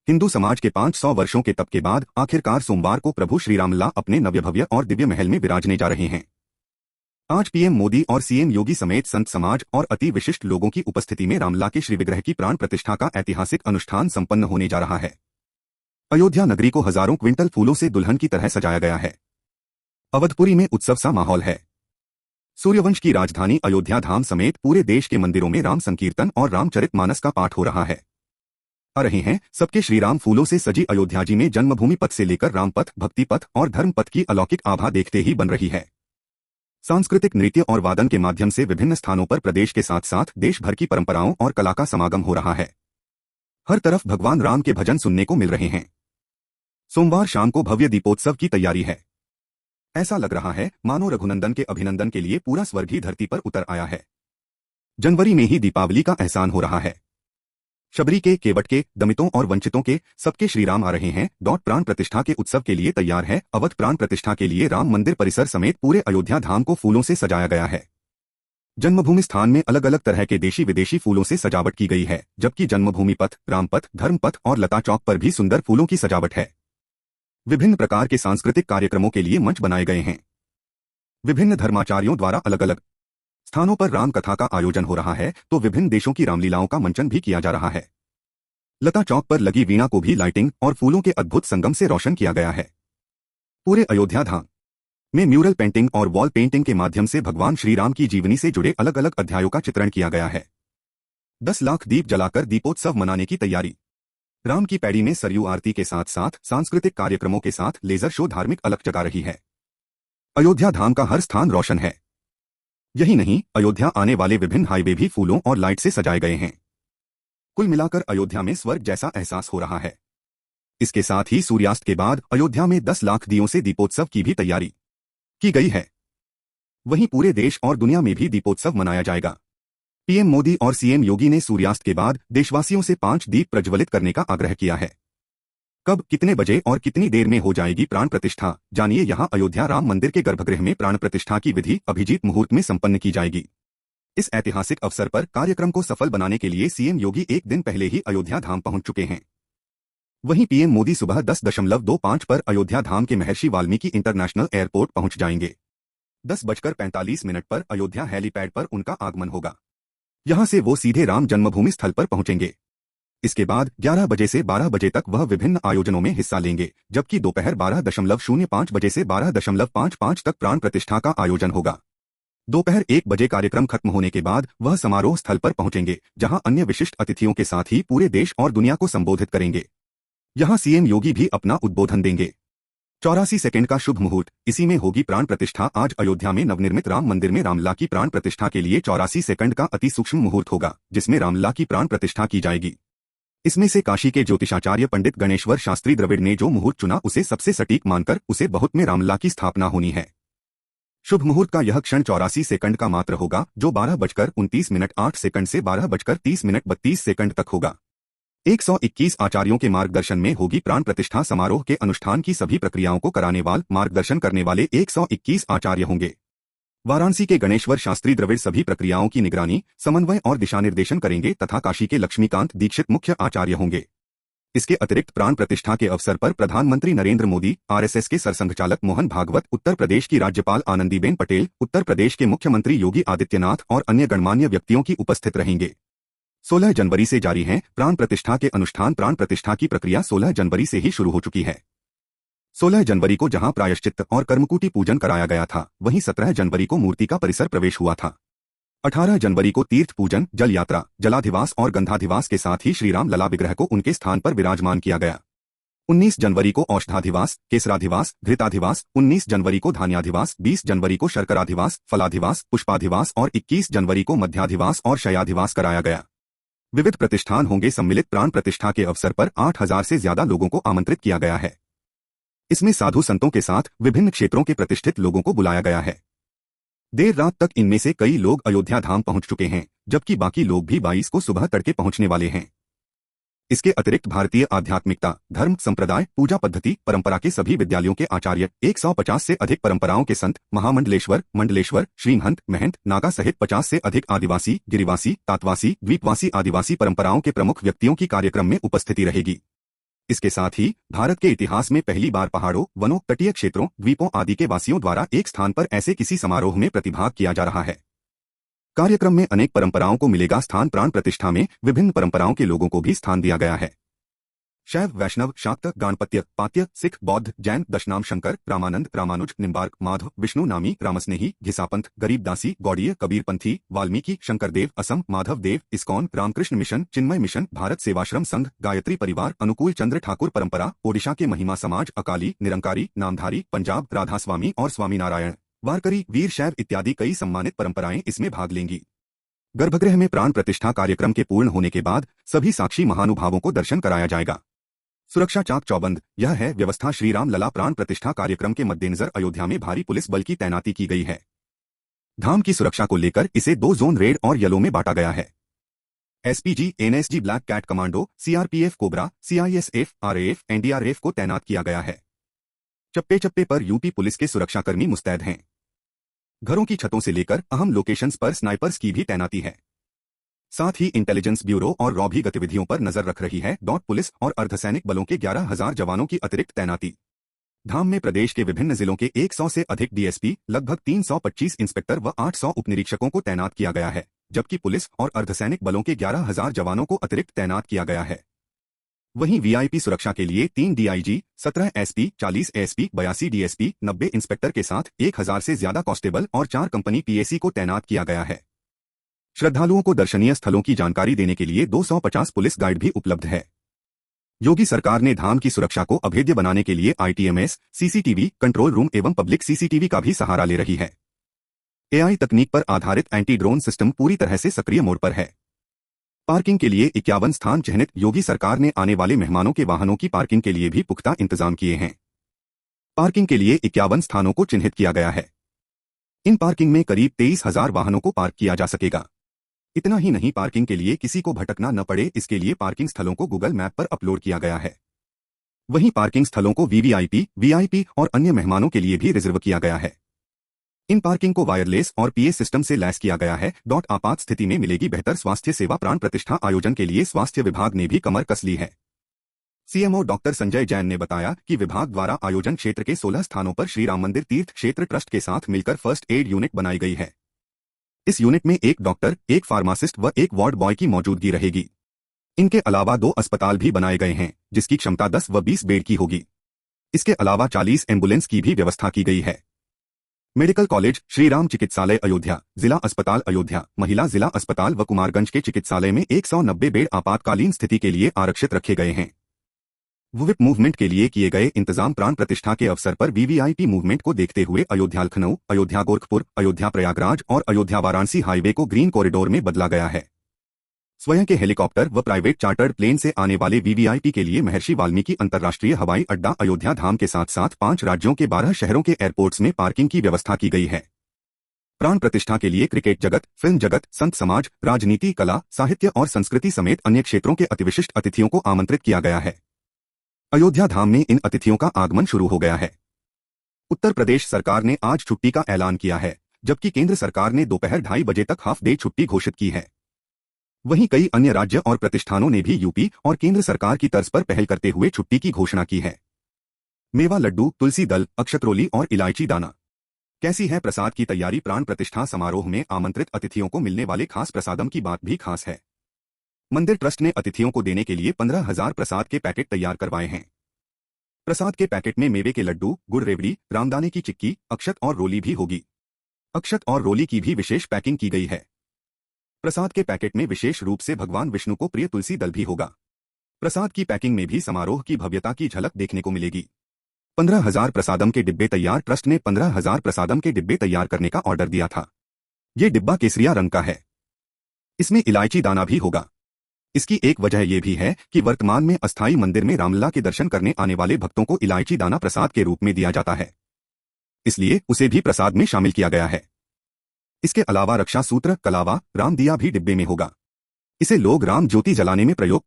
हिंदू समाज के 500 वर्षों के तप के बाद आखिरकार सोमवार को प्रभु श्री रामलला अपने नव्य भव्य और दिव्य महल में विराजने जा रहे हैं। आज पीएम मोदी और सीएम योगी समेत संत समाज और अति विशिष्ट लोगों की उपस्थिति में रामलला के श्री विग्रह की प्राण प्रतिष्ठा का ऐतिहासिक अनुष्ठान संपन्न होने जा रहा है। अयोध्या नगरी को हजारों क्विंटल फूलों से दुल्हन की तरह सजाया गया है। अवधपुरी में उत्सव सा माहौल है। सूर्यवंश की राजधानी अयोध्या धाम समेत पूरे देश के मंदिरों में राम संकीर्तन और रामचरितमानस का पाठ हो रहा है। आ रहे हैं सबके श्रीराम फूलों से सजी अयोध्या जी में जन्मभूमि पथ से लेकर राम पथ, भक्ति पथ और धर्म पथ की अलौकिक आभा देखते ही बन रही है। सांस्कृतिक नृत्य और वादन के माध्यम से विभिन्न स्थानों पर प्रदेश के साथ साथ देश भर की परंपराओं और कला का समागम हो रहा है। हर तरफ भगवान राम के भजन सुनने को मिल रहे हैं। सोमवार शाम को भव्य दीपोत्सव की तैयारी है। ऐसा लग रहा है मानो रघुनंदन के अभिनंदन के लिए पूरा स्वर्ग ही धरती पर उतर आया है। जनवरी में ही दीपावली का एहसान हो रहा है। शबरी के, केवट के, दमितों और वंचितों के सबके श्रीराम आ रहे हैं। प्राण प्रतिष्ठा के उत्सव के लिए तैयार है। अवध प्राण प्रतिष्ठा के लिए राम मंदिर परिसर समेत पूरे अयोध्या धाम को फूलों से सजाया गया है। जन्मभूमि स्थान में अलग अलग तरह के देशी विदेशी फूलों से सजावट की गई है, जबकि जन्मभूमि पथ, राम पथ, धर्म पथ और लता चौक पर भी सुंदर फूलों की सजावट है। विभिन्न प्रकार के सांस्कृतिक कार्यक्रमों के लिए मंच बनाए गए हैं। विभिन्न धर्माचार्यों द्वारा अलग अलग स्थानों पर राम कथा का आयोजन हो रहा है, तो विभिन्न देशों की रामलीलाओं का मंचन भी किया जा रहा है। लता चौक पर लगी वीणा को भी लाइटिंग और फूलों के अद्भुत संगम से रोशन किया गया है। पूरे अयोध्या धाम में म्यूरल पेंटिंग और वॉल पेंटिंग के माध्यम से भगवान श्री राम की जीवनी से जुड़े अलग अलग अध्यायों का चित्रण किया गया है। 10 लाख दीप जलाकर दीपोत्सव मनाने की तैयारी। राम की पैड़ी में सरयू आरती के साथ साथ सांस्कृतिक कार्यक्रमों के साथ लेजर शो धार्मिक अलख जगा रही है। अयोध्या धाम का हर स्थान रोशन है। यही नहीं, अयोध्या आने वाले विभिन्न हाईवे भी फूलों और लाइट से सजाए गए हैं। कुल मिलाकर अयोध्या में स्वर्ग जैसा एहसास हो रहा है। इसके साथ ही सूर्यास्त के बाद अयोध्या में 10 लाख दियों से दीपोत्सव की भी तैयारी की गई है। वहीं पूरे देश और दुनिया में भी दीपोत्सव मनाया जाएगा। पीएम मोदी और सीएम योगी ने सूर्यास्त के बाद देशवासियों से 5 दीप प्रज्वलित करने का आग्रह किया है। कब, कितने बजे और कितनी देर में हो जाएगी प्राण प्रतिष्ठा, जानिए। यहां अयोध्या राम मंदिर के गर्भगृह में प्राण प्रतिष्ठा की विधि अभिजीत मुहूर्त में संपन्न की जाएगी। इस ऐतिहासिक अवसर पर कार्यक्रम को सफल बनाने के लिए सीएम योगी एक दिन पहले ही अयोध्या धाम पहुंच चुके हैं। वहीं पीएम मोदी सुबह 10:25 पर अयोध्या धाम के महर्षि वाल्मीकि इंटरनेशनल एयरपोर्ट पहुंच जाएंगे। 10:45 पर अयोध्या हेलीपैड पर उनका आगमन होगा। यहां से वो सीधे राम जन्मभूमि स्थल पर पहुंचेंगे। इसके बाद 11 बजे से 12 बजे तक वह विभिन्न आयोजनों में हिस्सा लेंगे, जबकि दोपहर 12:05 बजे से 12:55 तक प्राण प्रतिष्ठा का आयोजन होगा। दोपहर 1 बजे कार्यक्रम खत्म होने के बाद वह समारोह स्थल पर पहुंचेंगे, जहां अन्य विशिष्ट अतिथियों के साथ ही पूरे देश और दुनिया को संबोधित करेंगे। यहां सीएम योगी भी अपना उद्बोधन देंगे। 84 सेकंड का शुभ मुहूर्त, इसी में होगी प्राण प्रतिष्ठा। आज अयोध्या में नवनिर्मित राम मंदिर में रामलला की प्राण प्रतिष्ठा के लिए 84 सेकंड का अति सूक्ष्म मुहूर्त होगा, जिसमें रामलला की प्राण प्रतिष्ठा की जाएगी। इसमें से काशी के ज्योतिषाचार्य पंडित गणेश्वर शास्त्री द्रविड़ ने जो मुहूर्त चुना उसे सबसे सटीक मानकर उसे बहुत में रामलला की स्थापना होनी है। शुभ मुहूर्त का यह क्षण 84 सेकंड का मात्र होगा, जो 12:29 से 12:30 तक होगा। 121 आचार्यों के मार्गदर्शन में होगी प्राण प्रतिष्ठा। समारोह के अनुष्ठान की सभी प्रक्रियाओं को कराने वाले, मार्गदर्शन करने वाले 121 आचार्य होंगे। वाराणसी के गणेश्वर शास्त्री द्रविड़ सभी प्रक्रियाओं की निगरानी, समन्वय और दिशा निर्देशन करेंगे तथा काशी के लक्ष्मीकांत दीक्षित मुख्य आचार्य होंगे। इसके अतिरिक्त प्राण प्रतिष्ठा के अवसर पर प्रधानमंत्री नरेंद्र मोदी, आरएसएस के सरसंघचालक मोहन भागवत, उत्तर प्रदेश की राज्यपाल आनंदीबेन पटेल, उत्तर प्रदेश के मुख्यमंत्री योगी आदित्यनाथ और अन्य गणमान्य व्यक्तियों की उपस्थित रहेंगे। 16 जनवरी से जारी है प्राण प्रतिष्ठा के अनुष्ठान। प्राण प्रतिष्ठा की प्रक्रिया 16 जनवरी से ही शुरू हो चुकी है। 16 जनवरी को जहां प्रायश्चित्त और कर्मकूटी पूजन कराया गया था, वहीं 17 जनवरी को मूर्ति का परिसर प्रवेश हुआ था। 18 जनवरी को तीर्थ पूजन, जल यात्रा, जलाधिवास और गंधाधिवास के साथ ही श्रीराम लला विग्रह को उनके स्थान पर विराजमान किया गया। 19 जनवरी को औषधाधिवास, केसराधिवास, घृताधिवास, 19 जनवरी को धान्याधिवास, 20 जनवरी को शर्कराधिवास, फलाधिवास, पुष्पाधिवास और 21 जनवरी को मध्याधिवास और शयाधिवास कराया गया। विविध प्रतिष्ठान होंगे सम्मिलित। प्राण प्रतिष्ठा के अवसर पर 8000 से ज्यादा लोगों को आमंत्रित किया गया है। इसमें साधु संतों के साथ विभिन्न क्षेत्रों के प्रतिष्ठित लोगों को बुलाया गया है। देर रात तक इनमें से कई लोग अयोध्या धाम पहुंच चुके हैं, जबकि बाकी लोग भी 22 को सुबह तड़के पहुंचने वाले हैं। इसके अतिरिक्त भारतीय आध्यात्मिकता, धर्म, संप्रदाय, पूजा पद्धति, परंपरा के सभी विद्यालयों के आचार्य, 150 से अधिक परंपराओं के संत, महामंडलेश्वर, मंडलेश्वर, श्रीमहंत, महंत, नागा सहित 50 से अधिक आदिवासी, गिरिवासी, तातवासी, द्वीपवासी आदिवासी परंपराओं के प्रमुख व्यक्तियों की कार्यक्रम में उपस्थिति रहेगी। इसके साथ ही भारत के इतिहास में पहली बार पहाड़ों, वनों, तटीय क्षेत्रों, द्वीपों आदि के वासियों द्वारा एक स्थान पर ऐसे किसी समारोह में प्रतिभाग किया जा रहा है। कार्यक्रम में अनेक परंपराओं को मिलेगा स्थान। प्राण प्रतिष्ठा में विभिन्न परंपराओं के लोगों को भी स्थान दिया गया है। शैव, वैष्णव, शाक्त, गाणपत्य, पात्य, सिख, बौद्ध, जैन, दशनाम, शंकर, रामानंद, रामानुज, निम्बार्क, माधव, विष्णु नामी, रामस्नेही, घिसापंथ, गरीबदासी, गौड़ीय, कबीरपंथी, वाल्मीकि, शंकरदेव, असम, माधव देव, इस्कॉन, रामकृष्ण मिशन, चिन्मय मिशन, भारत सेवाश्रम संघ, गायत्री परिवार, अनुकूल चंद्र ठाकुर परंपरा, ओडिशा के महिमा समाज, अकाली, निरंकारी, नामधारी, पंजाब, राधास्वामी और स्वामीनारायण, वारकरी, वीर शैव इत्यादि कई सम्मानित परंपराएं इसमें भाग लेंगी। गर्भगृह में प्राण प्रतिष्ठा कार्यक्रम के पूर्ण होने के बाद सभी साक्षी महानुभावों को दर्शन कराया जाएगा। सुरक्षा चाक चौबंद। यह है व्यवस्था। श्री राम लला प्राण प्रतिष्ठा कार्यक्रम के मद्देनजर अयोध्या में भारी पुलिस बल की तैनाती की गई है। धाम की सुरक्षा को लेकर इसे 2 जोन, रेड और येलो में बांटा गया है। SPG, NSG, black cat commando, CRPF, COBRA, CISF, RAF, NDRF को तैनात किया गया है। चप्पे चप्पे पर यूपी पुलिस के सुरक्षाकर्मी मुस्तैद हैं। घरों की छतों से लेकर अहम लोकेशंस पर स्नाइपर्स की भी तैनाती है। साथ ही इंटेलिजेंस ब्यूरो और रॉ भी गतिविधियों पर नजर रख रही है। पुलिस और अर्धसैनिक बलों के 11,000 जवानों की अतिरिक्त तैनाती। धाम में प्रदेश के विभिन्न जिलों के 100 से अधिक डीएसपी, लगभग 325 इंस्पेक्टर व 800 उपनिरीक्षकों को तैनात किया गया है, जबकि पुलिस और अर्धसैनिक बलों के 11,000 जवानों को अतिरिक्त तैनात किया गया है। वहीं वीआईपी सुरक्षा के लिए 3 DIG, 17 SP, 40 ASP, 82 DSP, 90 inspector के साथ 1000 से ज्यादा कांस्टेबल और 4 कंपनी पीएसी को तैनात किया गया है। श्रद्धालुओं को दर्शनीय स्थलों की जानकारी देने के लिए 250 पुलिस गाइड भी उपलब्ध है। योगी सरकार ने धाम की सुरक्षा को अभेद्य बनाने के लिए आईटीएमएस, सीसीटीवी, कंट्रोल रूम एवं पब्लिक सीसीटीवी का भी सहारा ले रही है। एआई तकनीक पर आधारित एंटी ड्रोन सिस्टम पूरी तरह से सक्रिय मोड पर है। पार्किंग के लिए 51 स्थान चिन्हित। योगी सरकार ने आने वाले मेहमानों के वाहनों की पार्किंग के लिए भी पुख्ता इंतजाम किए हैं। पार्किंग के लिए 51 स्थानों को चिन्हित किया गया है। इन पार्किंग में करीब 23,000 वाहनों को पार्क किया जा सकेगा। इतना ही नहीं, पार्किंग के लिए किसी को भटकना न पड़े, इसके लिए पार्किंग स्थलों को गूगल मैप पर अपलोड किया गया है। वहीं पार्किंग स्थलों को वीवीआईपी और अन्य मेहमानों के लिए भी रिजर्व किया गया है। इन पार्किंग को वायरलेस और पीए सिस्टम से लैस किया गया है। आपात स्थिति में मिलेगी बेहतर स्वास्थ्य सेवा। प्राण प्रतिष्ठा आयोजन के लिए स्वास्थ्य विभाग ने भी कमर कस ली है। सीएमओ डॉक्टर संजय जैन ने बताया कि विभाग द्वारा आयोजन क्षेत्र के 16 स्थानों पर श्री राम मंदिर तीर्थ क्षेत्र ट्रस्ट के साथ मिलकर फर्स्ट एड यूनिट बनाई गई है। इस यूनिट में 1 डॉक्टर, 1 फार्मासिस्ट व 1 वार्ड बॉय की मौजूदगी रहेगी। इनके अलावा 2 अस्पताल भी बनाए गए हैं, जिसकी क्षमता 10 व 20 बेड की होगी। इसके अलावा 40 एम्बुलेंस की भी व्यवस्था की गई है। मेडिकल कॉलेज, श्री राम चिकित्सालय अयोध्या, जिला अस्पताल अयोध्या, महिला जिला अस्पताल व कुमारगंज के चिकित्सालय में 190 बेड आपातकालीन स्थिति के लिए आरक्षित रखे गए हैं। विप मूवमेंट के लिए किए गए इंतजाम। प्राण प्रतिष्ठा के अवसर पर वीवीआईपी मूवमेंट को देखते हुए अयोध्या लखनऊ, अयोध्या गोरखपुर, अयोध्या प्रयागराज और अयोध्या वाराणसी हाईवे को ग्रीन कॉरिडोर में बदला गया है। स्वयं के हेलीकॉप्टर व प्राइवेट चार्टर्ड प्लेन से आने वाले वीवीआईपी के लिए महर्षि वाल्मीकि अंतर्राष्ट्रीय हवाई अड्डा अयोध्या धाम के साथ साथ 5 राज्यों के 12 शहरों के एयरपोर्ट्स में पार्किंग की व्यवस्था की गई है। प्राण प्रतिष्ठा के लिए क्रिकेट जगत, फिल्म जगत, संत समाज, राजनीति, कला, साहित्य और संस्कृति समेत अन्य क्षेत्रों के अतिविशिष्ट अतिथियों को आमंत्रित किया गया है। अयोध्या धाम में इन अतिथियों का आगमन शुरू हो गया है। उत्तर प्रदेश सरकार ने आज छुट्टी का ऐलान किया है, जबकि केंद्र सरकार ने दोपहर 2:30 बजे तक हाफ डे छुट्टी घोषित की है। वहीं कई अन्य राज्य और प्रतिष्ठानों ने भी यूपी और केंद्र सरकार की तर्ज पर पहल करते हुए छुट्टी की घोषणा की है। मेवा लड्डू, तुलसी दल, अक्षतरोली और इलायची दाना। कैसी है प्रसाद की तैयारी? प्राण प्रतिष्ठा समारोह में आमंत्रित अतिथियों को मिलने वाले खास प्रसादम की बात भी खास है। मंदिर ट्रस्ट ने अतिथियों को देने के लिए 15,000 प्रसाद के पैकेट तैयार करवाए हैं। प्रसाद के पैकेट में मेवे के लड्डू, गुड़ रेवड़ी, रामदाने की चिक्की, अक्षत और रोली भी होगी। अक्षत और रोली की भी विशेष पैकिंग की गई है। प्रसाद के पैकेट में विशेष रूप से भगवान विष्णु को प्रिय तुलसी दल भी होगा। प्रसाद की पैकिंग में भी समारोह की भव्यता की झलक देखने को मिलेगी। 15,000 प्रसादम के डिब्बे तैयार। ट्रस्ट ने 15,000 प्रसादम के डिब्बे तैयार करने का ऑर्डर दिया था। ये डिब्बा केसरिया रंग का है। इसमें इलायची दाना भी होगा। इसकी एक वजह यह भी है कि वर्तमान में अस्थायी मंदिर में रामलला के दर्शन करने आने वाले भक्तों को इलायची दाना प्रसाद के रूप में दिया जाता है, इसलिए उसे भी प्रसाद में शामिल किया गया है। इसके अलावा रक्षा सूत्र, कलावा, राम दिया भी डिब्बे में होगा। इसे लोग राम ज्योति जलाने में प्रयोग